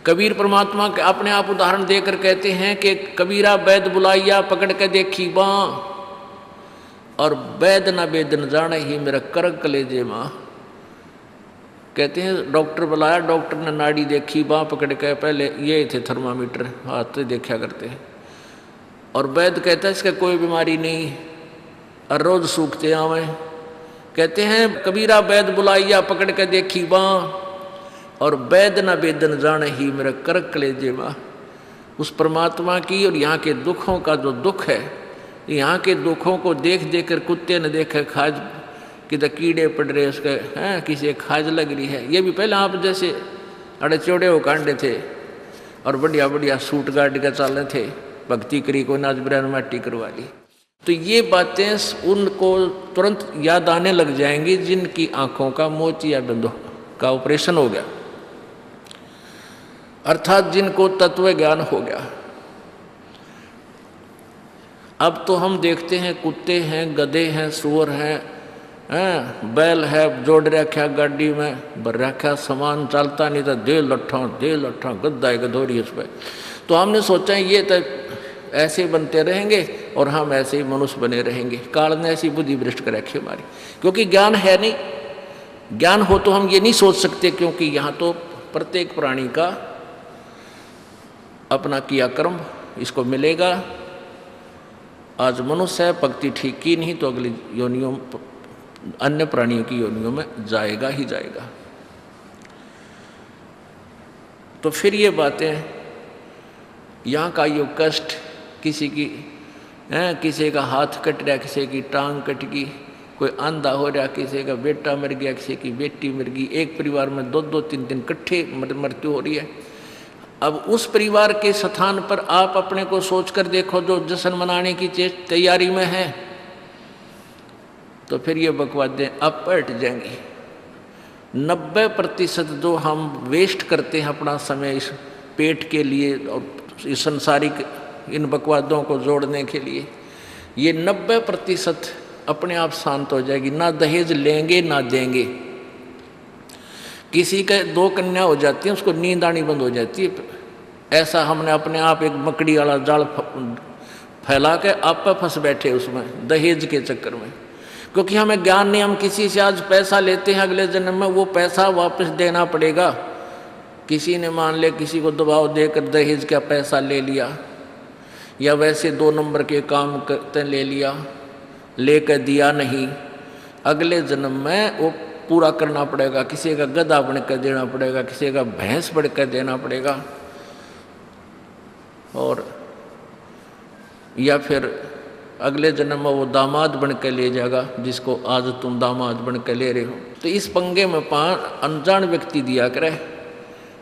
कबीर परमात्मा के अपने आप उदाहरण देकर कहते हैं कि कबीरा वैद बुलाइया पकड़ के देखी बाँ, और वैद न वेद न जाने ही मेरा करक कलेजे माँ। कहते हैं डॉक्टर बुलाया, डॉक्टर ने नाड़ी देखी, बाँ पकड़ के, पहले ये थे थर्मामीटर हाथ से देखा करते हैं, और वैद कहता है इसका कोई बीमारी नहीं और रोज सूखते आवे। कहते हैं कबीरा वैद बुलाइया पकड़ के देखी बाँ, और वैद न वेद न जाने ही मेरा करक कलेजे माँ। उस परमात्मा की और यहाँ के दुखों का जो दुख है, यहाँ के दुखों को देख देख कर कुत्ते ने देखे खाज किधर कीड़े पड़ रहे उसके हैं, किसी खाज लग रही है। ये भी पहले आप जैसे अड़े चौड़े हो कांडे थे और बढ़िया बढ़िया सूट गाड़ के चाले थे, भक्ति करी को नाच बिरान माटी करवा ली। तो ये बातें उनको तुरंत याद आने लग जाएंगी जिनकी आंखों का मोतिया बिंदु का ऑपरेशन हो गया, अर्थात जिनको तत्व ज्ञान हो गया। अब तो हम देखते हैं कुत्ते हैं, गधे हैं, सुअर हैं, बैल है, जोड़ रखा गाड़ी में भर रखा सामान, चलता नहीं था, दे लट्ठा गद्दा है गधोरी उस पर। तो हमने सोचा ये तो ऐसे बनते रहेंगे और हम ऐसे ही मनुष्य बने रहेंगे। काल ने ऐसी बुद्धि भ्रष्ट कर रखी हमारी, क्योंकि ज्ञान है नहीं। ज्ञान हो तो हम ये नहीं सोच सकते, क्योंकि यहाँ तो प्रत्येक प्राणी का अपना किया कर्म इसको मिलेगा। आज मनुष्य है, भक्ति ठीक की नहीं तो अगली योनियों अन्य प्राणियों की योनियों में जाएगा ही जाएगा। तो फिर ये बातें, यहाँ का यो कष्ट, किसी की किसी का हाथ कट रहा, किसी की टांग कट गई, कोई अंधा हो रहा, किसी का बेटा मर गया, किसी की बेटी मर गई, एक परिवार में 2-2 3-3 इकट्ठे मृत्यु हो रही है। अब उस परिवार के स्थान पर आप अपने को सोचकर देखो जो जश्न मनाने की तैयारी में है, तो फिर ये बकवादें अब पलट जाएंगी। 90% जो हम वेस्ट करते हैं अपना समय इस पेट के लिए और इस संसारिक इन बकवादों को जोड़ने के लिए, ये 90% अपने आप शांत हो जाएगी। ना दहेज लेंगे ना देंगे। किसी के 2 कन्या हो जाती है, उसको नींद आनी बंद हो जाती है। ऐसा हमने अपने आप एक मकड़ी वाला जाल फैला के आप पे फंस बैठे उसमें दहेज के चक्कर में, क्योंकि हमें ज्ञान नहीं। हम किसी से आज पैसा लेते हैं, अगले जन्म में वो पैसा वापस देना पड़ेगा। किसी ने मान ले किसी को दबाव देकर दहेज का पैसा ले लिया, या वैसे 2 नंबर के काम करते ले लिया, लेकर दिया नहीं, अगले जन्म में वो पूरा करना पड़ेगा। किसी का गधा बन कर देना पड़ेगा, किसी का भैंस बन कर देना पड़ेगा, और या फिर अगले जन्म में वो दामाद बन कर ले जाएगा जिसको आज तुम दामाद बन कर ले रहे हो। तो इस पंगे में अनजान व्यक्ति दिया करे।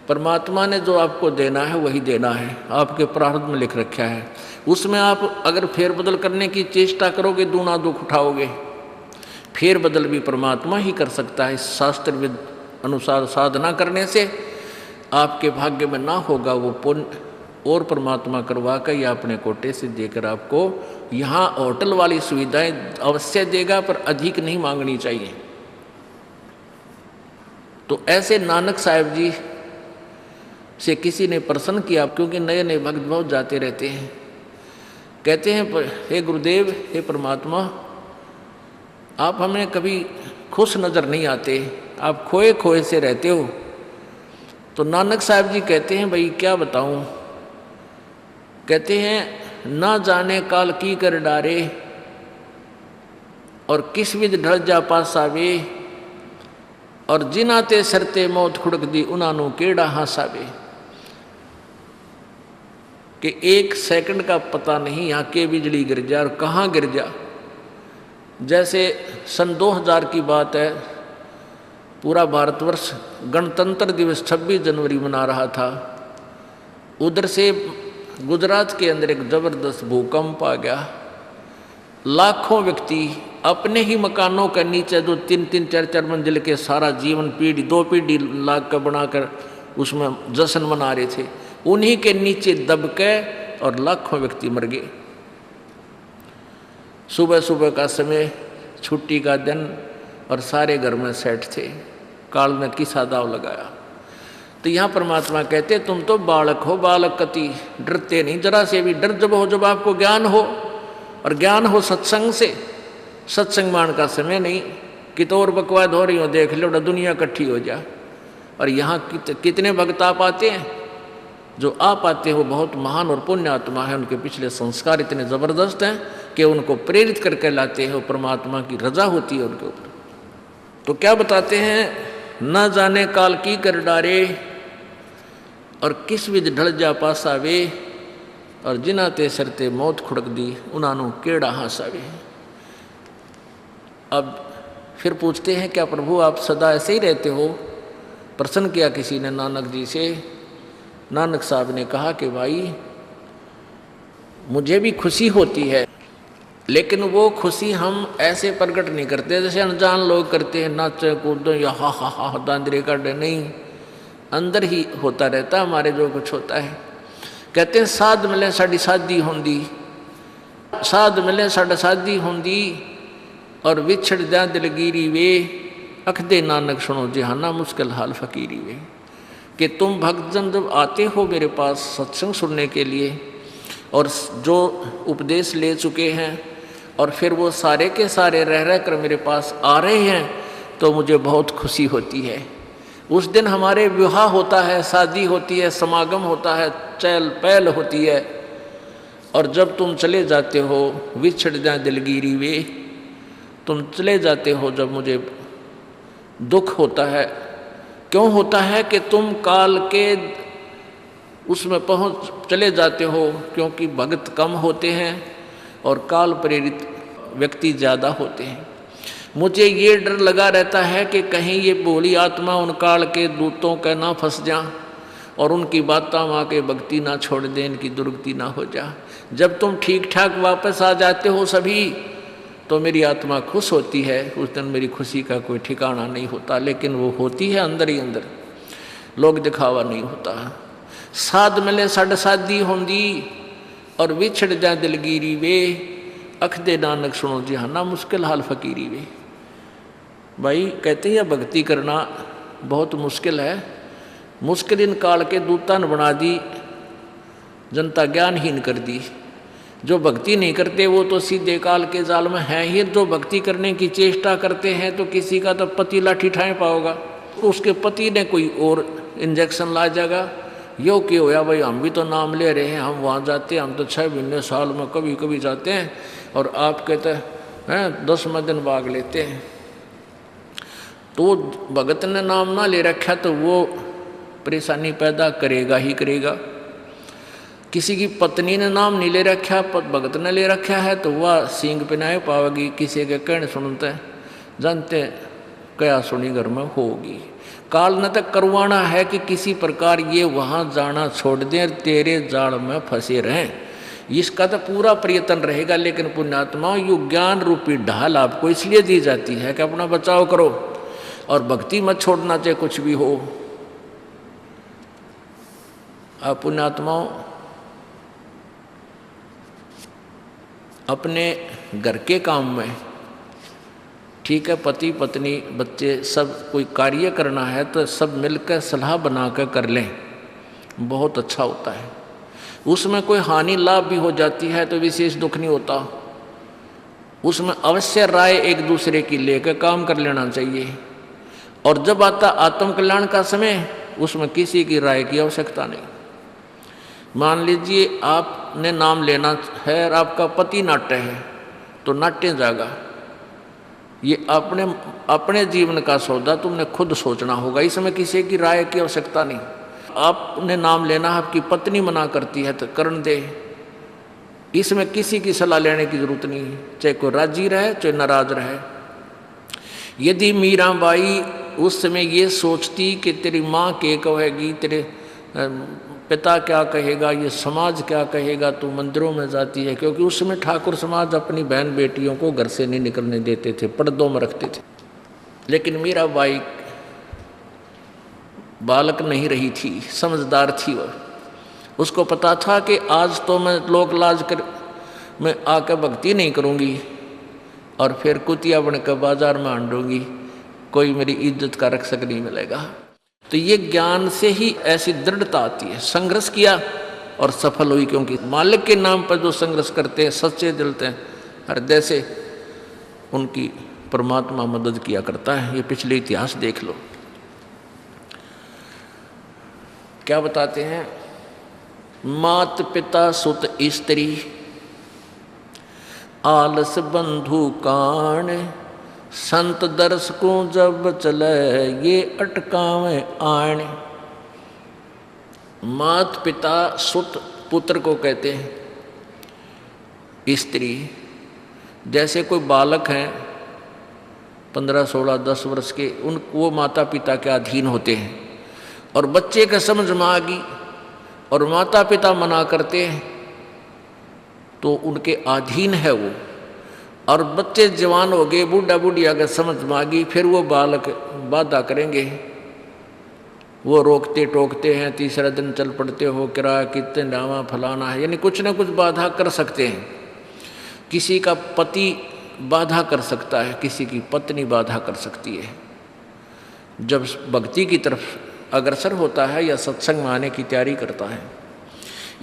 परमात्मा ने जो आपको देना है वही देना है, आपके प्रारब्ध में लिख रखा है। उसमें आप अगर फेरबदल करने की चेष्टा करोगे दूना दुख उठाओगे। फेरबदल भी परमात्मा ही कर सकता है। शास्त्र अनुसार साधना करने से आपके भाग्य में ना होगा वो पुण्य, और परमात्मा करवा कर या अपने कोटे से देकर आपको यहाँ होटल वाली सुविधाएं अवश्य देगा, पर अधिक नहीं मांगनी चाहिए। तो ऐसे नानक साहब जी से किसी ने प्रश्न किया, क्योंकि नए नए भक्त बहुत जाते रहते हैं। कहते हैं हे गुरुदेव, हे परमात्मा, आप हमें कभी खुश नज़र नहीं आते, आप खोए खोए से रहते हो। तो नानक साहब जी कहते हैं भाई क्या बताऊं। कहते हैं ना जाने काल की कर डारे, और किस विध ढल जा पासावे, और जिनाते सरते मौत खुड़क दी उनानू केड़ा हासावे। कि 1 सेकंड का पता नहीं यहाँ के बिजली गिर जा और कहाँ गिर जा। जैसे सन 2000 की बात है, पूरा भारतवर्ष गणतंत्र दिवस 26 जनवरी मना रहा था। उधर से गुजरात के अंदर एक जबरदस्त भूकंप आ गया। लाखों व्यक्ति अपने ही मकानों के नीचे, जो 3-3 4-4 मंजिल के सारा जीवन पीढ़ी 2 पीढ़ी लाख का बनाकर उसमें जश्न मना रहे थे, उन्हीं के नीचे दब के और लाखों व्यक्ति मर गए। सुबह सुबह का समय, छुट्टी का दिन, और सारे घर में सेट थे। काल ने किसा दाव लगाया। तो यहाँ परमात्मा कहते तुम तो बालक हो, बालक कति डरते नहीं जरा से भी। डर जब हो जब आपको ज्ञान हो, और ज्ञान हो सत्संग से। सत्संग मान का समय नहीं कि तो और बकवाद हो रही हो, देख लो दुनिया इकट्ठी हो जा। और यहाँ कितने भक्त आ पाते हैं, जो आ पाते हैं वो बहुत महान और पुण्य आत्मा है। उनके पिछले संस्कार इतने ज़बरदस्त हैं कि उनको प्रेरित करके लाते हैं, वो परमात्मा की रजा होती है उनके ऊपर। तो क्या बताते हैं, न जाने काल की कर डारे, और किस विध ढल जा पासावे, और जिना ते सरते मौत खुड़क दी, उन्होंने केड़ा हासावे। अब फिर पूछते हैं क्या प्रभु आप सदा ऐसे ही रहते हो? प्रश्न किया किसी ने नानक जी से। नानक साहब ने कहा कि भाई मुझे भी खुशी होती है, लेकिन वो खुशी हम ऐसे प्रकट नहीं करते जैसे अनजान लोग करते हैं, नाचे कूदो या हा हा हा दांदरे काटे। नहीं, अंदर ही होता रहता हमारे जो कुछ होता है। कहते हैं साध मिले साड़ी शादी होंदी, साध मिले साड़ा शादी होंदी, और विछड़ जा दिलगिरी वे, अखदे नानक सुनो जहाना मुश्किल हाल फकीरी वे। कि तुम भक्तजन जब आते हो मेरे पास सत्संग सुनने के लिए, और जो उपदेश ले चुके हैं, और फिर वो सारे के सारे रह कर मेरे पास आ रहे हैं, तो मुझे बहुत खुशी होती है। उस दिन हमारे विवाह होता है, शादी होती है, समागम होता है, चहल पहल होती है। और जब तुम चले जाते हो, विछड़ जाए दिलगिरी वे, तुम चले जाते हो जब मुझे दुख होता है। क्यों होता है कि तुम काल के उसमें पहुँच चले जाते हो, क्योंकि भक्त कम होते हैं और काल प्रेरित व्यक्ति ज़्यादा होते हैं। मुझे ये डर लगा रहता है कि कहीं ये भोली आत्मा उन काल के दूतों का ना फंस जा, और उनकी बातों माँ के भक्ति ना छोड़ दें, इनकी दुर्गति ना हो जा। जब तुम ठीक ठाक वापस आ जाते हो सभी, तो मेरी आत्मा खुश होती है। उस दिन मेरी खुशी का कोई ठिकाना नहीं होता, लेकिन वो होती है अंदर ही अंदर, लोग दिखावा नहीं होता। साध मिले साड़ शादी होंदी, और विछड़ जा दिलगिरी वे, अखदे नानक सुनो जहाना मुश्किल हाल फकीरी वे। भाई कहते हैं भक्ति करना बहुत मुश्किल है। मुश्किल इन काल के दूता ने बना दी, जनता ज्ञानहीन कर दी। जो भक्ति नहीं करते वो तो सीधे काल के जाल में हैं ही। जो भक्ति करने की चेष्टा करते हैं तो किसी का तो पति लाठी ठाए पाओगा, उसके पति ने कोई और इंजेक्शन ला जाएगा। यो कि होया भाई हम भी तो नाम ले रहे हैं, हम वहाँ जाते हैं, हम तो 6 महीने साल में कभी कभी जाते हैं, और आप कहते हैं 10वें दिन भाग लेते हैं। तो भगत ने नाम ना ले रखा तो वो परेशानी पैदा करेगा ही करेगा। किसी की पत्नी ने नाम नहीं ले रखा, भगत ने ले रखा है, तो वह सींग पिनाए पावेगी। किसी के कहने सुनते जानते क्या सुनी घर में होगी। काल न तक करवाना है कि किसी प्रकार ये वहाँ जाना छोड़ दें, तेरे जाल में फंसे रहें। इसका तो पूरा प्रयत्न रहेगा। लेकिन पुण्यात्माओं, यु ज्ञान रूपी ढाल आपको इसलिए दी जाती है कि अपना बचाव करो, और भक्ति मत छोड़ना चाहे कुछ भी हो। आप पुण्यात्माओं अपने घर के काम में, ठीक है, पति पत्नी बच्चे सब कोई कार्य करना है तो सब मिलकर सलाह बनाकर कर लें, बहुत अच्छा होता है। उसमें कोई हानि लाभ भी हो जाती है तो विशेष दुख नहीं होता। उसमें अवश्य राय एक दूसरे की लेकर काम कर लेना चाहिए। और जब आता आत्म कल्याण का समय, उसमें किसी की राय की आवश्यकता नहीं। मान लीजिए आपने नाम लेना है और आपका पति नाट्य है, तो नाट्य जाएगा। ये अपने जीवन का सौदा तुमने खुद सोचना होगा, इसमें किसी की राय की आवश्यकता नहीं। आपने नाम लेना, आपकी पत्नी मना करती है तो करण दे, इसमें किसी की सलाह लेने की जरूरत नहीं, चाहे कोई राजी रहे चाहे नाराज रहे। यदि मीराबाई उस समय ये सोचती कि तेरी माँ क्या कहेगी, तेरे पिता क्या कहेगा, ये समाज क्या कहेगा, तू मंदिरों में जाती है, क्योंकि उस समय ठाकुर समाज अपनी बहन बेटियों को घर से नहीं निकलने देते थे, पर्दों में रखते थे। लेकिन मीराबाई बालक नहीं रही थी, समझदार थी। वह उसको पता था कि आज तो मैं लोक लाज कर मैं आकर भक्ति नहीं करूँगी और फिर कुतिया बनकर बाजार में आंडूंगी, कोई मेरी इज्जत का रक्षक नहीं मिलेगा। तो ये ज्ञान से ही ऐसी दृढ़ता आती है। संघर्ष किया और सफल हुई, क्योंकि मालिक के नाम पर जो संघर्ष करते हैं सच्चे दिल से हृदय से, उनकी परमात्मा मदद किया करता है। ये पिछले इतिहास देख लो। क्या बताते हैं? मात पिता सुत स्त्री आलस बंधु कान, संत दर्श को जब चले ये अटकावे आण। मात पिता सुत पुत्र को कहते हैं। स्त्री जैसे कोई बालक हैं 15, 16, 10 वर्ष के, वो माता पिता के अधीन होते हैं। और बच्चे का समझ में आ गई और माता पिता मना करते हैं तो उनके अधीन है वो। और बच्चे जवान हो गए, बूढ़ा बूढ़ी अगर समझ में आ गई, फिर वो बालक बाधा करेंगे, वो रोकते टोकते हैं। तीसरा दिन चल पड़ते हो, किराया कितने डावा फलाना है, यानी कुछ ना कुछ बाधा कर सकते हैं। किसी का पति बाधा कर सकता है, किसी की पत्नी बाधा कर सकती है। जब भक्ति की तरफ अग्रसर होता है या सत्संग में आने की तैयारी करता है।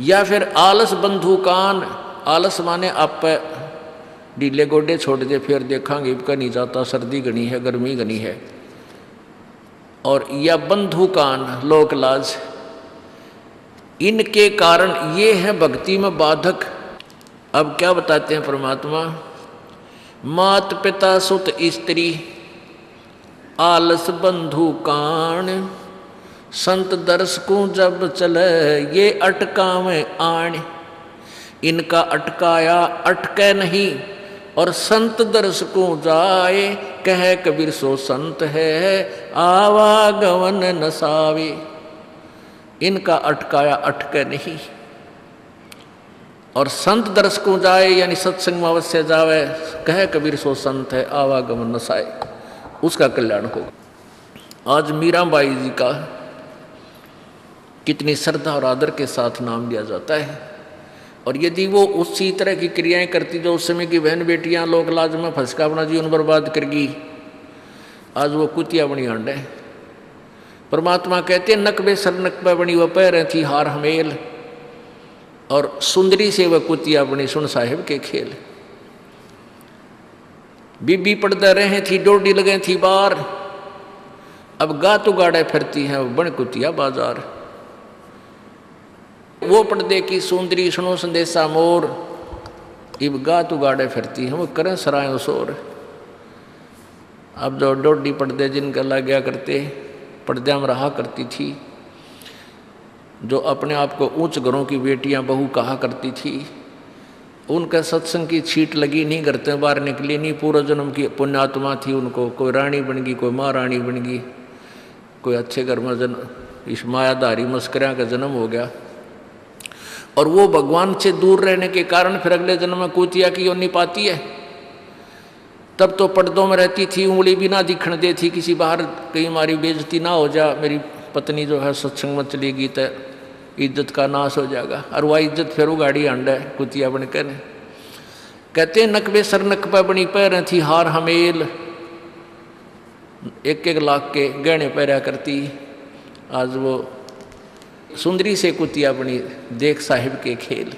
या फिर आलस बंधु कान, आलस माने आप ढीले गोडे छोड़ दे, फिर देखांगे इबका नहीं जाता, सर्दी घनी है, गर्मी घनी है। और या बंधु कान, लोक लाज, इनके कारण ये है भक्ति में बाधक। अब क्या बताते हैं परमात्मा? मात पिता सुत स्त्री आलस बंधु कान, संत दर्श को जब चले ये अटकावे आण। इनका अटकाया अटके नहीं, और संत दर्श को जाए कह कबीर सो संत है आवागमन नसावे। इनका अटकाया अटके नहीं, और संत दर्श को जाए यानी सत्संग में अवश्य जावे, कह कबीर सो संत है आवागमन नसाए, उसका कल्याण होगा। आज मीराबाई जी का कितनी श्रद्धा और आदर के साथ नाम लिया जाता है। और यदि वो उसी तरह की क्रियाएं करती जो उस समय की बहन बेटियां लोक लाज में फंस का अपना जीवन बर्बाद करगी, आज वो कुतिया बनी आंड है। परमात्मा कहते हैं नकबे सर नकबे बनी वह पैर थी हार हमेल, और सुंदरी से वह कुतिया बनी सुन साहिब के खेल। बीबी पड़दा रहे थी डोडी लगे थी बार, अब गा तो गाड़े फिरती हैं बन कुतिया बाजार। वो पर्दे की सुंदरी सुनो संदेशा मोर, इब गा तो गाड़े फिरती हैं वो करें सराय शोर। अब जो डोडी पर्दे जिनका लग गया करते, पर्दे में रहा करती थी, जो अपने आप को ऊंच घरों की बेटियां बहू कहा करती थी, उनका सत्संग की छीट लगी नहीं, करते बाहर निकली नहीं। पूर्व जन्म की पुण्यात्मा थी, उनको कोई रानी बन गई, कोई महारानी बन गई, कोई अच्छे घर में जन्म, इस मायाधारी मस्करिया का जन्म हो गया। और वो भगवान से दूर रहने के कारण फिर अगले जन्म में कुतिया की योनि पाती है। तब तो पर्दों में रहती थी, उंगली भी ना दिखने देती, किसी बाहर कहीं हमारी बेइज्जती ना हो जा, मेरी पत्नी जो है सत्संग में चलेगी तो इज्जत का नाश हो जाएगा। और वह इज्जत फिर उगाड़ी अंड है कुतिया बनकर। कहते नकबे सर नकबा बनी पैर थी हार हमेल, 1-1 लाख के गहने पहरा करती, आज वो सुंदरी से कुतिया बनी देख साहिब के खेल।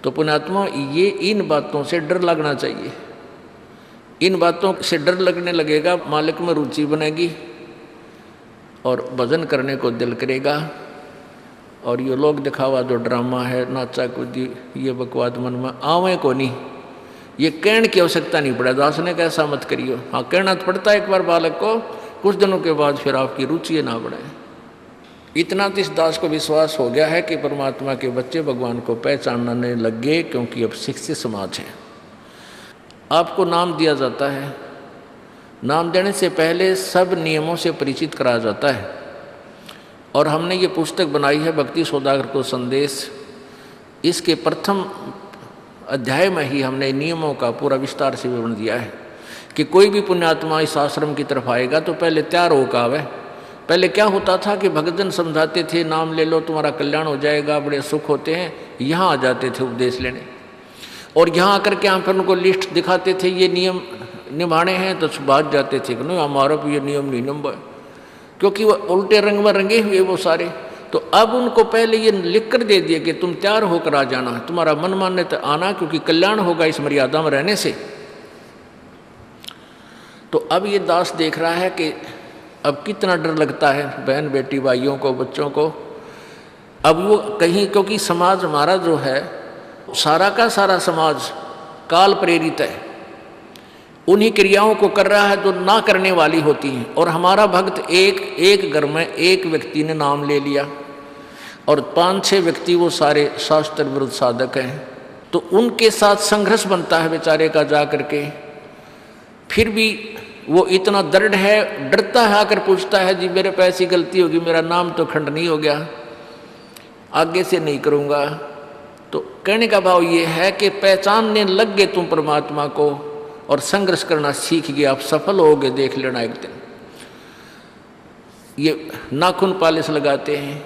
तो पुण्यात्मा ये इन बातों से डर लगना चाहिए। इन बातों से डर लगने लगेगा, मालिक में रुचि बनेगी और भजन करने को दिल करेगा। और ये लोग दिखावा जो ड्रामा है, नाचा कूदी, ये बकवाद मन में आवे को नहीं, ये कहने की आवश्यकता नहीं पड़े। दास ने कैसा मत करियो, हाँ कहना तो पड़ता है एक बार बालक को, कुछ दिनों के बाद फिर आपकी रुचि ना बढ़े। इतना तो इस दास को विश्वास हो गया है कि परमात्मा के बच्चे भगवान को पहचानने लग गए, क्योंकि अब शिक्षित समाज है। आपको नाम दिया जाता है, नाम देने से पहले सब नियमों से परिचित कराया जाता है। और हमने ये पुस्तक बनाई है भक्ति सौदागर को संदेश, इसके प्रथम अध्याय में ही हमने नियमों का पूरा विस्तार से विवरण दिया है कि कोई भी पुण्यात्मा इस आश्रम की तरफ आएगा तो पहले तैयार होकर आवे। पहले क्या होता था कि भक्तजन समझाते थे नाम ले लो तुम्हारा कल्याण हो जाएगा, बड़े सुख होते हैं, यहाँ आ जाते थे उपदेश लेने। और यहाँ आकर के हम फिर उनको लिस्ट दिखाते थे, ये नियम निभाने हैं, तो बात जाते थे कि नहीं हमारा भी ये नियम नहीं नंबर। क्योंकि वो उल्टे रंग में रंगे हुए वो सारे। तो अब उनको पहले ये लिख कर दे दिया कि तुम तैयार होकर आ जाना, तुम्हारा मन मानने तो आना, क्योंकि कल्याण होगा इस मर्यादा में रहने से। तो अब ये दास देख रहा है कि अब कितना डर लगता है बहन बेटी भाइयों को, बच्चों को। अब वो कहीं, क्योंकि समाज हमारा जो है सारा का सारा समाज काल प्रेरित है, उन्हीं क्रियाओं को कर रहा है जो ना करने वाली होती हैं। और हमारा भक्त एक घर में एक व्यक्ति ने नाम ले लिया और 5-6 व्यक्ति वो सारे शास्त्र विरुद्ध साधक हैं, तो उनके साथ संघर्ष बनता है बेचारे का जा करके। फिर भी वो इतना दृढ़ है, डरता है, आकर पूछता है जी मेरे पे ऐसी गलती होगी, मेरा नाम तो खंड नहीं हो गया, आगे से नहीं करूँगा। तो कहने का भाव ये है कि पहचानने लग गए तुम परमात्मा को और संघर्ष करना सीख गए, आप सफल होगे, देख लेना एक दिन। ये नाखून पालिश लगाते हैं,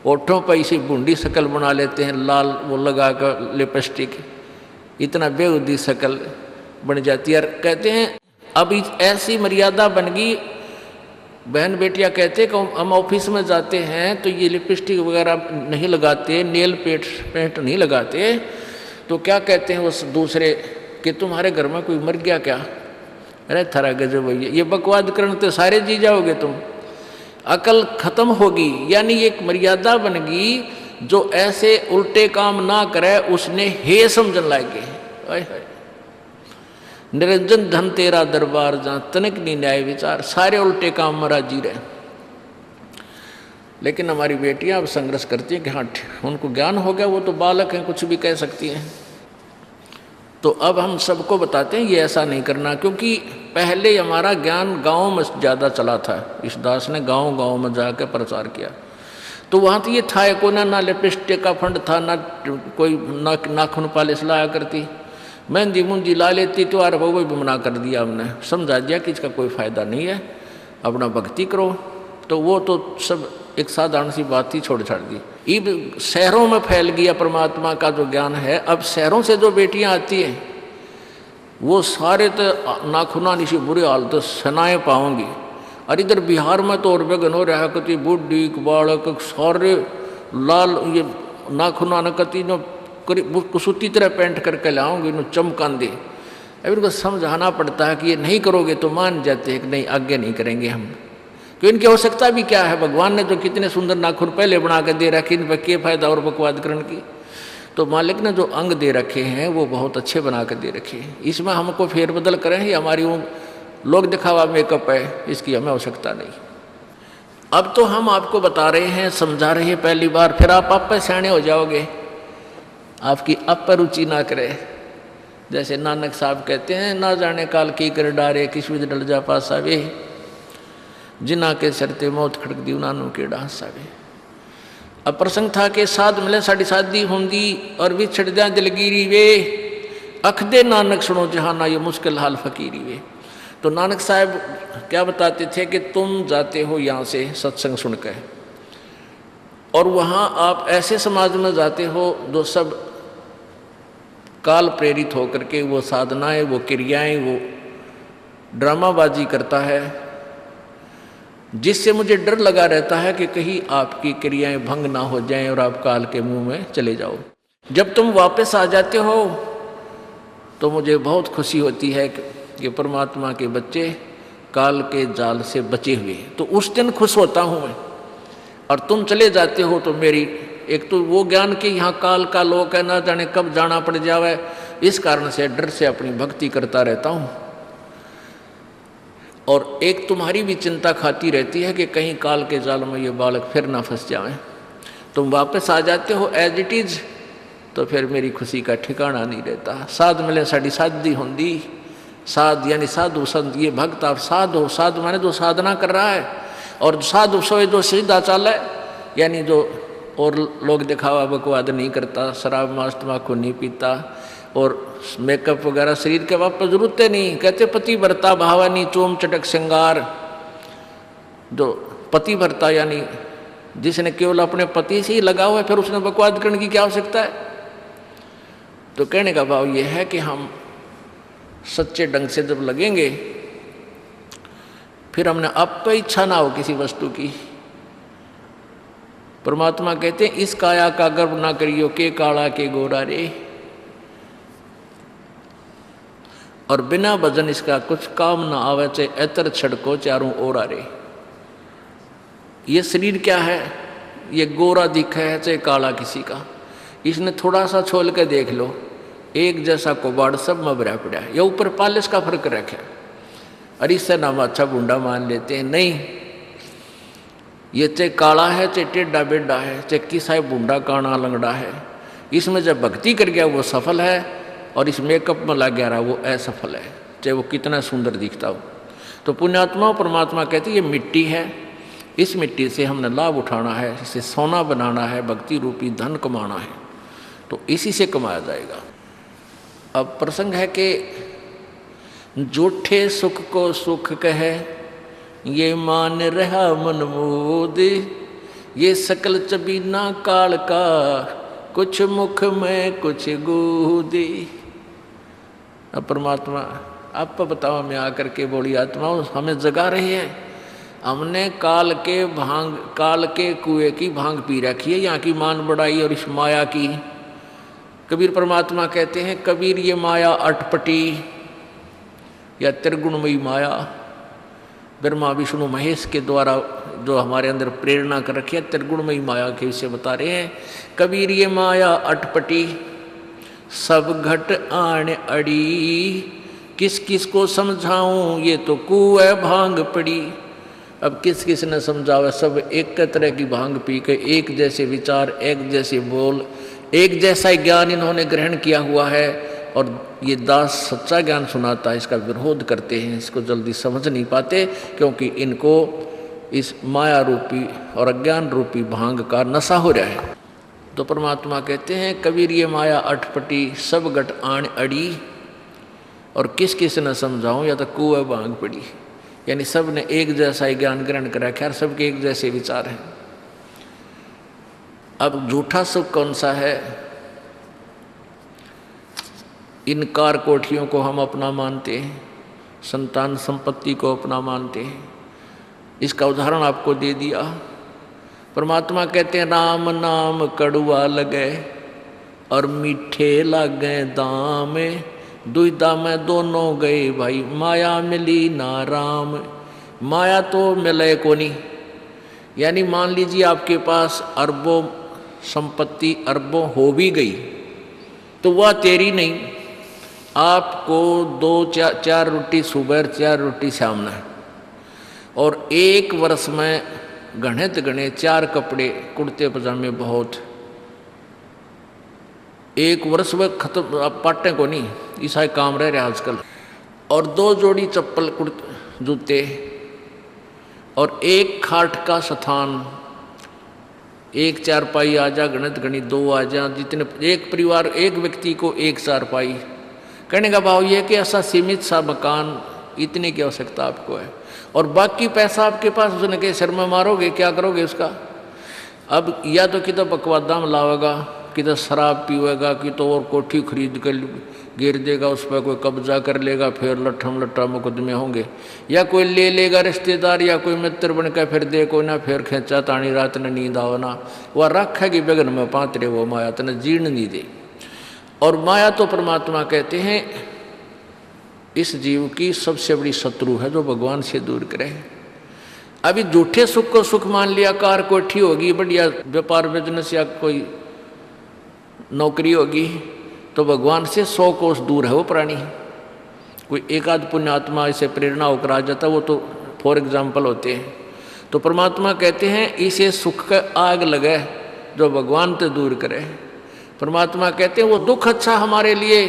ओठों पर इसी बूंदी शक्ल बना लेते हैं, लाल वो लगा कर लिपस्टिक, इतना बेहुदी शक्ल बन जाती है। कहते हैं अब ऐसी मर्यादा बन गई, बहन बेटियां कहते कि हम ऑफिस में जाते हैं तो ये लिपस्टिक वगैरह नहीं लगाते, नेल पेंट नहीं लगाते, तो क्या कहते हैं उस दूसरे कि तुम्हारे घर में कोई मर गया क्या? अरे थारा गजब भैया, ये बकवाद करने तो सारे जी जाओगे तुम, अकल खत्म होगी। यानी एक मर्यादा बन गई, जो ऐसे उल्टे काम ना करे उसने हे समझन लागे। निरंजन धन तेरा दरबार जहाँ तनिक नहीं न्याय विचार, सारे उल्टे काम में राजी रहे। लेकिन हमारी बेटियां अब संघर्ष करती हैं कि हाँ उनको ज्ञान हो गया, वो तो बालक हैं, कुछ भी कह सकती हैं। तो अब हम सबको बताते हैं ये ऐसा नहीं करना, क्योंकि पहले हमारा ज्ञान गाँव में ज़्यादा चला था। इस दास ने गाँव में जाकर प्रचार किया, तो वहाँ तो ये था को ना लिपस्टिक का फंड था, ना कोई नाखून पालिश लाया करती, मेहंदी मुंदी ला लेती, तो यार वो भी मना कर दिया हमने, समझा दिया कि इसका कोई फ़ायदा नहीं है, अपना भक्ति करो। तो वो तो सब एक साधारण सी बात ही छोड़ छाड़ दी। अब शहरों में फैल गया परमात्मा का जो ज्ञान है। अब शहरों से जो बेटियां आती हैं वो सारे तो नाखुना निशी बुरे हाल तो सनाए पाओगी। और इधर बिहार में तो और बेगन हो रहा कति बुढ़ी बालक सारे लाल ये नाखुना न कति न कुसुती तरह पेंट करके लाऊंगी, न चमकान दे। अब इनको समझाना पड़ता है कि ये नहीं करोगे तो मान जाते हैं कि नहीं आगे नहीं करेंगे हम, क्यों इनकी आवश्यकता भी क्या है? भगवान ने जो कितने सुंदर नाखून पहले बना के दे रखे, इन पर क्या फायदा और बकवाद करने की? तो मालिक ने जो अंग दे रखे हैं वो बहुत अच्छे बना के दे रखे हैं, इसमें हमको फेरबदल करें, ये हमारी वो लोग दिखावा मेकअप है, इसकी हमें आवश्यकता नहीं। अब तो हम आपको बता रहे हैं, समझा रहे हैं पहली बार, फिर आप पे सियाने हो जाओगे, आपकी अब पर रुचि ना करे। जैसे नानक साहब कहते हैं, ना जाने काल की कर डारे, किस विध डल जा पासा वे, जिना के सरते मौत खड़क दी नानू के डांसा वे। अब प्रसंग था कि साध मिले साड़ी शादी होंगी और भी छड़ जा दिलगिरी वे, अख दे नानक सुनो जहाना ये मुश्किल हाल फकीरी वे। तो नानक साहब क्या बताते थे कि तुम जाते हो यहाँ से सत्संग सुनकर, और वहाँ आप ऐसे समाज में जाते हो जो सब काल प्रेरित होकर के वो साधनाएं, वो क्रियाएं, वो ड्रामाबाजी करता है, जिससे मुझे डर लगा रहता है कि कहीं आपकी क्रियाएं भंग ना हो जाएं और आप काल के मुंह में चले जाओ। जब तुम वापस आ जाते हो तो मुझे बहुत खुशी होती है कि परमात्मा के बच्चे काल के जाल से बचे हुए, तो उस दिन खुश होता हूँ मैं। और तुम चले जाते हो तो मेरी एक तो वो ज्ञान कि यहाँ काल का लोक है, ना जाने कब जाना पड़ जावे, इस कारण से डर से अपनी भक्ति करता रहता हूँ। और एक तुम्हारी भी चिंता खाती रहती है कि कहीं काल के जाल में ये बालक फिर ना फंस जाए। तुम वापस आ जाते हो एज इट इज़, तो फिर मेरी खुशी का ठिकाना नहीं रहता। साध मिले साड़ी शादी होंगी, साध यानी साधु संत, ये भक्त आप साध हो, साध माने जो साधना कर रहा है, और साधु सोए जो सीधा चाल है, यानी जो और लोग दिखावा बकवाद नहीं करता, शराब मांस तम्बाकू नहीं पीता, और मेकअप वगैरह शरीर के वापस जरूरत नहीं। कहते पति भरता भावानी चोम चटक श्रृंगार, जो पति भरता यानी जिसने केवल अपने पति से ही लगा हुआ है, फिर उसने बकवाद करने की क्या आवश्यकता है? तो कहने का भाव यह है कि हम सच्चे ढंग से जब लगेंगे, फिर हमने अब तो इच्छा ना हो किसी वस्तु की। परमात्मा कहते हैं इस काया का गर्व ना करियो के काला के गोरा रे, और बिना भजन इसका कुछ काम ना आवे, चाहे एतर छड़को चारों ओर रे। ये शरीर क्या है, ये गोरा दिखा है चाहे काला किसी का, इसने थोड़ा सा छोल के देख लो, एक जैसा कोबाड़ सब में भरा पड़ा है। ये ऊपर पालिश का फर्क रखे, और इससे नाम अच्छा बूंदा मान लेते हैं। नहीं, ये चाहे काला है चाहे टेढ़ा बेढ़ा है, चाहे किसा बूंदा काना लंगड़ा है, इसमें जब भक्ति कर गया वो सफल है, और इस मेकअप में लग गया रहा वो असफल है, चाहे वो कितना सुंदर दिखता हो। तो पुण्यात्मा परमात्मा कहते ये मिट्टी है, इस मिट्टी से हमने लाभ उठाना है, इसे सोना बनाना है, भक्ति रूपी धन कमाना है, तो इसी से कमाया जाएगा। अब प्रसंग है कि झूठे सुख को सुख कहे, ये मान रहा मन मोद, ये सकल चबीना काल का, कुछ मुख में कुछ गोदी। अब परमात्मा आप बताओ, मैं आकर के बोली आत्माओं हमें जगा रही है, हमने काल के कुएं की भांग पी रखी है, यहाँ की मान बढ़ाई और इस माया की। कबीर परमात्मा कहते हैं कबीर ये माया अटपटी या त्रिगुणमयी माया, ब्रह्मा विष्णु महेश के द्वारा जो हमारे अंदर प्रेरणा कर रखी है, त्रिगुणमयी माया के विषय बता रहे हैं। कबीर ये माया अटपटी सब घट आण अड़ी, किस किस को समझाऊं ये तो कुएं भांग पड़ी। अब किस किस ने समझावा, सब एक तरह की भांग पी के एक जैसे विचार, एक जैसे बोल, एक जैसा ज्ञान इन्होंने ग्रहण किया हुआ है, और ये दास सच्चा ज्ञान सुनाता है इसका विरोध करते हैं, इसको जल्दी समझ नहीं पाते, क्योंकि इनको इस माया रूपी और अज्ञान रूपी भांग का नशा हो रहा है। तो परमात्मा कहते हैं कबीर ये माया अटपटी सब घट आण अड़ी, और किस किस न समझाऊं या तो कुएं भांग पड़ी, यानी सब ने एक जैसा ही ज्ञान ग्रहण कर रखा है, सबके एक जैसे विचार हैं। अब झूठा सुख कौन सा है, इन कार कोठियों को हम अपना मानते हैं, संतान संपत्ति को अपना मानते हैं। इसका उदाहरण आपको दे दिया। परमात्मा कहते हैं राम नाम कड़ुआ लगे और मीठे लागे दाम, दुविधा में दोनों गए भाई, माया मिली ना राम। माया तो मिले को नहीं, यानी मान लीजिए आपके पास अरबों संपत्ति अरबों हो भी गई तो वह तेरी नहीं, आपको 2-4 रोटी सुबह 4 रोटी शाम है, और एक वर्ष में गणे 4 कपड़े कुर्ते पजामे बहुत, एक वर्ष में खत्म। अब पाटे को नहीं, ऐसा काम रह रहा आजकल, और 2 जोड़ी चप्पल कुर्ते जूते, और एक खाट का स्थान, एक चारपाई आ जा, गणित 2 आ जा, जितने एक परिवार एक व्यक्ति को एक चारपाई। कहने का भाव ये कि ऐसा सीमित सा मकान, इतने की आवश्यकता आपको है, और बाकी पैसा आपके पास उसने के सिर में मारोगे, क्या करोगे उसका। अब या तो कि तो बकवादा में लावेगा, कि तो शराब पीवेगा, कि तो और कोठी खरीद कर गिर देगा, उस पर कोई कब्जा कर लेगा, फिर लट्ठा मुकदमे होंगे, या कोई ले लेगा रिश्तेदार या कोई मित्र बन कर फिर दे को ना, फिर खेचा तानी रात ने नींद आओ ना, वह रखेगी बेगन में पातरे, वो माया तने जीर्ण नहीं दे। और माया तो परमात्मा कहते हैं इस जीव की सबसे बड़ी शत्रु है, जो भगवान से दूर करे। अभी झूठे सुख को सुख मान लिया, कार कोठी होगी, बढ़िया व्यापार बिजनेस या कोई नौकरी होगी, तो भगवान से 100 कोस दूर है वो प्राणी। कोई एक आध पुण्यात्मा इसे प्रेरणा होकर आ जाता, वो तो फॉर एग्जाम्पल होते हैं। तो परमात्मा कहते हैं इसे सुख का आग लगे जो भगवान से दूर करे। परमात्मा कहते हैं वो दुख अच्छा हमारे लिए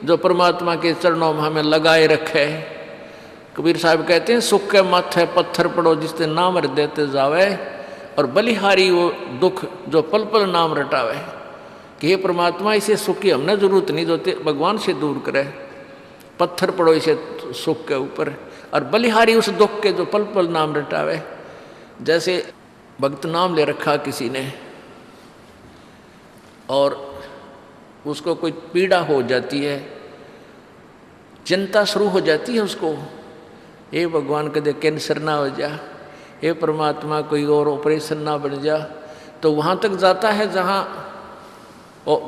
जो परमात्मा के चरणों में हमें लगाए रखे। कबीर साहब कहते हैं सुख के माथे पत्थर पड़ो जिससे नाम रट देते जावे, और बलिहारी वो दुख जो पल पल नाम रटावे। कि हे परमात्मा इसे सुख की हमने जरूरत नहीं, जो भगवान से दूर करे। पत्थर पड़ो इसे सुख के ऊपर, और बलिहारी उस दुख के जो पल पल नाम रटावे। जैसे भक्त नाम ले रखा किसी ने और उसको कोई पीड़ा हो जाती है, चिंता शुरू हो जाती है उसको, हे भगवान कदे कैंसर ना हो जा, हे परमात्मा कोई और ऑपरेशन ना बन जा। तो वहाँ तक जाता है जहाँ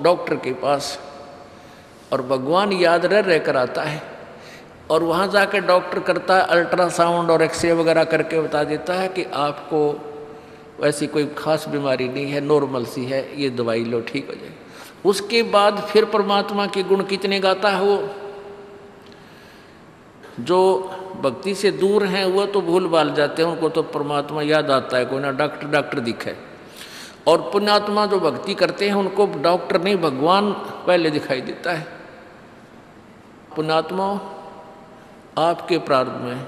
डॉक्टर के पास, और भगवान याद रह कर आता है, और वहाँ जाकर डॉक्टर करता है अल्ट्रासाउंड और एक्सरे वगैरह करके बता देता है कि आपको वैसी कोई खास बीमारी नहीं है, नॉर्मल सी है, ये दवाई लो ठीक हो जाए। उसके बाद फिर परमात्मा के गुण कितने गाता है वो। जो भक्ति से दूर हैं वो तो भूल भाल जाते हैं, उनको तो परमात्मा याद आता है, कोई ना डॉक्टर दिखे। और पुण्यात्मा जो भक्ति करते हैं उनको डॉक्टर नहीं भगवान पहले दिखाई देता है। पुण्यात्मा, आपके प्रारब्ध में,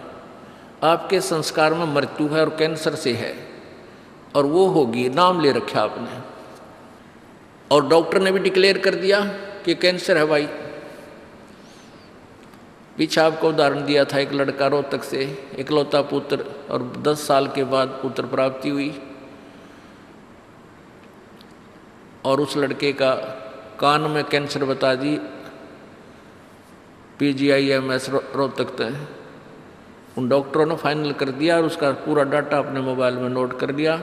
आपके संस्कार में मृत्यु है और कैंसर से है, और वो होगी, नाम ले रखा आपने, और डॉक्टर ने भी डिक्लेयर कर दिया कि कैंसर है भाई। पीछे आपको उदाहरण दिया था, एक लड़का रोहतक से, इकलौता पुत्र, और 10 साल के बाद पुत्र प्राप्ति हुई, और उस लड़के का कान में कैंसर बता दी, PGIMS रोहतक तक। उन डॉक्टरों ने फाइनल कर दिया और उसका पूरा डाटा अपने मोबाइल में नोट कर लिया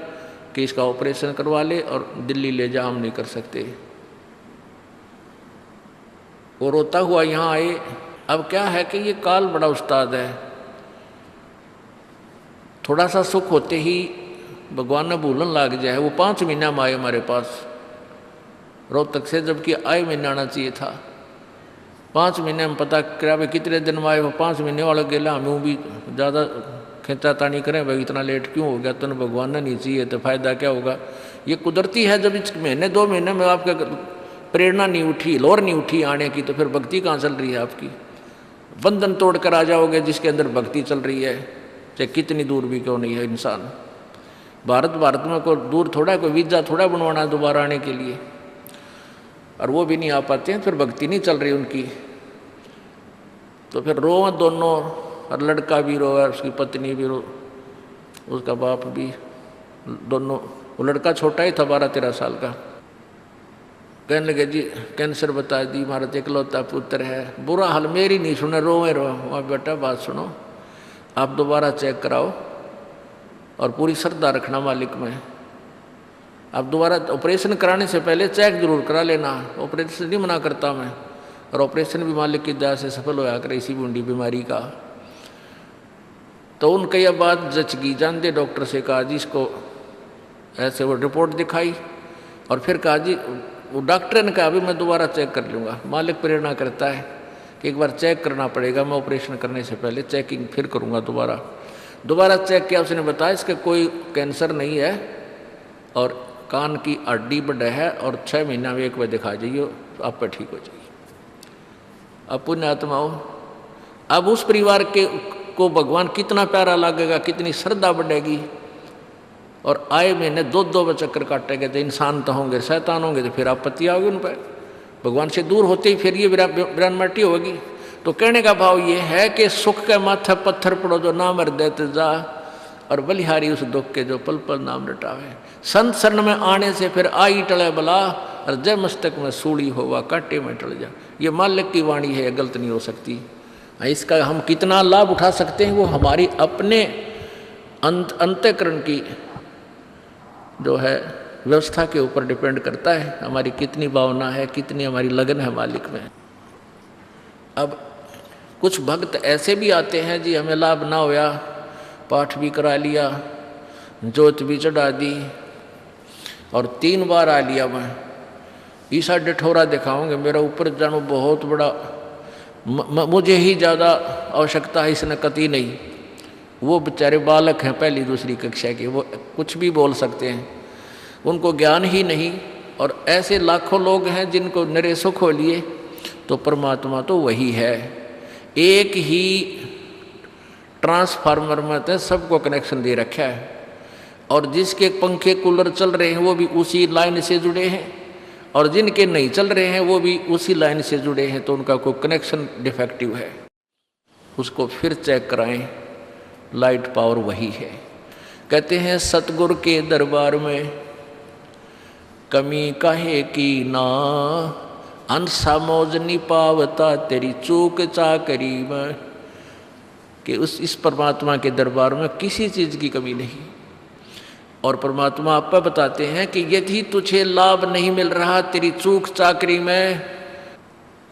कि इसका ऑपरेशन करवा ले और दिल्ली ले जा, हम नहीं कर सकते। वो रोता हुआ यहाँ आए। अब क्या है कि ये काल बड़ा उस्ताद है, थोड़ा सा सुख होते ही भगवान ने भूलन लाग जाए। वो 5 महीना में आए हमारे पास रोहतक से, जबकि आए महीना आना चाहिए था। 5 महीने में पता करा भाई कितने दिन में आए, वो 5 महीने वाला गेला। हमें भी ज़्यादा खींचातानी करें भाई इतना लेट क्यों हो गया, तो भगवान ने नहीं चाहिए तो फायदा क्या होगा। ये कुदरती है, जब इस महीने 2 महीने में आपका प्रेरणा नहीं उठी, लोर नहीं उठी आने की, तो फिर भक्ति कहाँ चल रही है आपकी। बंधन तोड़ कर आ जाओगे जिसके अंदर भक्ति चल रही है, चाहे कितनी दूर भी क्यों नहीं है इंसान। भारत में कोई दूर थोड़ा, कोई वीज़ा थोड़ा बनवाना है दोबारा आने के लिए, और वो भी नहीं आ पाते हैं, फिर भक्ति नहीं चल रही उनकी। तो फिर रो दोनों, और लड़का भी रो और उसकी पत्नी भी रो, उसका बाप भी, दोनों। वो लड़का छोटा ही था, 12-13 साल का। कहने लगे जी कैंसर बता दी, हमारा इकलौता पुत्र है। बुरा हाल, मेरी नहीं सुने, रोए रो। वहाँ बेटा बात सुनो, आप दोबारा चेक कराओ और पूरी श्रद्धा रखना मालिक में। आप दोबारा ऑपरेशन कराने से पहले चेक जरूर करा लेना, ऑपरेशन नहीं मना करता मैं, और ऑपरेशन भी मालिक की दया से सफल होया करे इसी बूंदी बीमारी का। तो उनके यह बात जच गई, जानते डॉक्टर से कहा जी इसको ऐसे, वो रिपोर्ट दिखाई, और फिर कहा जी, वो डॉक्टर ने कहा अभी मैं दोबारा चेक कर लूँगा। मालिक प्रेरणा करता है कि एक बार चेक करना पड़ेगा, मैं ऑपरेशन करने से पहले चेकिंग फिर करूँगा। दोबारा चेक किया, उसने बताया इसका कोई कैंसर नहीं है, और कान की हड्डी बढ़ है, और 6 महीना में एक बार दिखा जाइए, आप पर ठीक हो जाइए। अब पुण्यात्माओं, अब उस परिवार को भगवान कितना प्यारा लगेगा, कितनी श्रद्धा बढ़ेगी। और आए महीने 2 चक्कर काटेंगे, तो इंसान तो होंगे, शैतान होंगे, तो फिर आपत्ति आओगी उन पर। भगवान से दूर होते ही फिर ये विरानमाटी होगी। तो कहने का भाव ये है कि सुख के माथे पत्थर पड़ो जो नाम हृदय जा, और बलिहारी उस दुख के जो पल पल नाम रटावे। संत शरण में आने से फिर आई टले बला, और जय मस्तक में सूड़ी होवा काटे में टल जा। ये मालिक की वाणी है, गलत नहीं हो सकती। इसका हम कितना लाभ उठा सकते हैं वो हमारी अपने अंतःकरण की जो है व्यवस्था के ऊपर डिपेंड करता है। हमारी कितनी भावना है, कितनी हमारी लगन है मालिक में। अब कुछ भक्त ऐसे भी आते हैं जी, हमें लाभ ना होया, पाठ भी करा लिया, जोत भी चढ़ा दी, और 3 बार आ लिया मैं, ईसा डठोरा दिखाऊंगे, मेरा ऊपर जानो बहुत बड़ा, मुझे ही ज़्यादा आवश्यकता है, इसने कती नहीं। वो बेचारे बालक हैं 1ली 2री कक्षा के, वो कुछ भी बोल सकते हैं, उनको ज्ञान ही नहीं। और ऐसे लाखों लोग हैं जिनको निरे सुख हो लिए। तो परमात्मा तो वही है, एक ही ट्रांसफार्मर में तो सबको कनेक्शन दे रखा है, और जिसके पंखे कूलर चल रहे हैं वो भी उसी लाइन से जुड़े हैं, और जिनके नहीं चल रहे हैं वो भी उसी लाइन से जुड़े हैं। तो उनका कोई कनेक्शन डिफेक्टिव है, उसको फिर चेक कराएं, लाइट पावर वही है। कहते हैं सतगुरु के दरबार में कमी काहे की ना, अंसा मौज नहीं पावता तेरी चूक चाकरी में। कि इस परमात्मा के दरबार में किसी चीज़ की कमी नहीं। और परमात्मा आपको बताते हैं कि यदि तुझे लाभ नहीं मिल रहा तेरी चूक चाकरी में,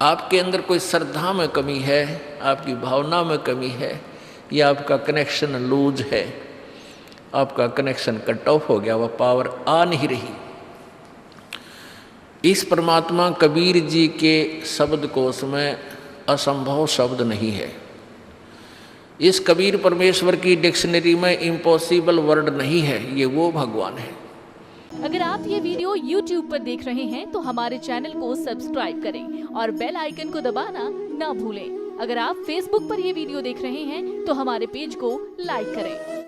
आपके अंदर कोई श्रद्धा में कमी है, आपकी भावना में कमी है, या आपका कनेक्शन लूज है, आपका कनेक्शन कट ऑफ हो गया, वह पावर आ नहीं रही। इस परमात्मा कबीर जी के शब्दकोश में असंभव शब्द नहीं है। इस कबीर परमेश्वर की डिक्शनरी में इम्पॉसिबल वर्ड नहीं है, ये वो भगवान है। अगर आप ये वीडियो YouTube पर देख रहे हैं तो हमारे चैनल को सब्सक्राइब करें और बेल आइकन को दबाना ना भूलें। अगर आप Facebook पर ये वीडियो देख रहे हैं तो हमारे पेज को लाइक करें।